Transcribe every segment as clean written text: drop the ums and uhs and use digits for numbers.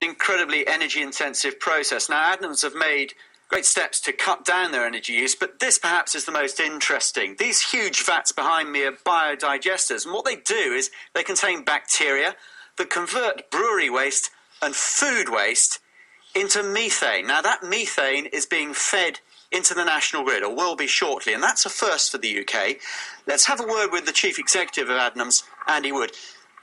Incredibly energy-intensive process. Now, Adnams have made great steps to cut down their energy use, but this perhaps is the most interesting. These huge vats behind me are biodigesters, and what they do is they contain bacteria that convert brewery waste and food waste into methane. Now, that methane is being fed into the national grid, or will be shortly, and that's a first for the UK. Let's have a word with the Chief Executive of Adnams, Andy Wood.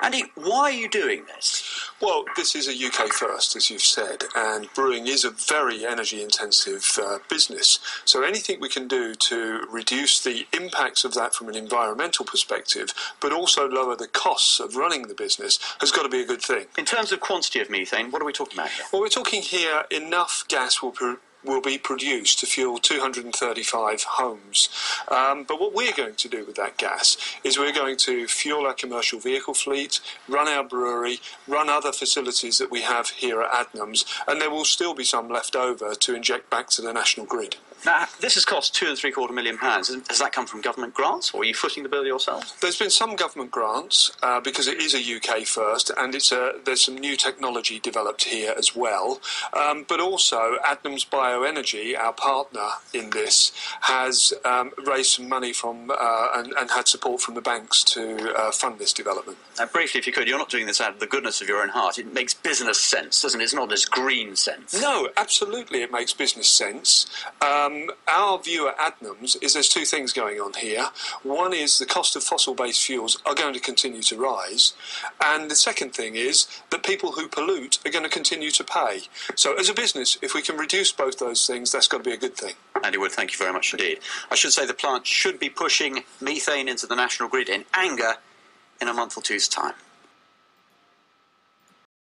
Andy, why are you doing this? Well, this is a UK first, as you've said, and brewing is a very energy-intensive business. So anything we can do to reduce the impacts of that from an environmental perspective, but also lower the costs of running the business, has got to be a good thing. In terms of quantity of methane, what are we talking about here? Well, we're talking here enough gas will be produced to fuel 235 homes. But what we're going to do with that gas is we're going to fuel our commercial vehicle fleet, run our brewery, run other facilities that we have here at Adnams, and there will still be some left over to inject back to the national grid. Now, this has cost £2.75 million. Has that come from government grants, or are you footing the bill yourselves? There's been some government grants because it is a UK first, and there's some new technology developed here as well. But also, Adnams Bioenergy, our partner in this, has raised some money from and had support from the banks to fund this development. Now, briefly, if you could, you're not doing this out of the goodness of your own heart. It makes business sense, doesn't it? It's not as green sense. No, absolutely, it makes business sense. Our view at Adnams is there's two things going on here. One is the cost of fossil-based fuels are going to continue to rise, and the second thing is that people who pollute are going to continue to pay. So as a business, if we can reduce both those things, that's got to be a good thing. Andy Wood, thank you very much indeed. I should say the plant should be pushing methane into the national grid in anger in a month or two's time.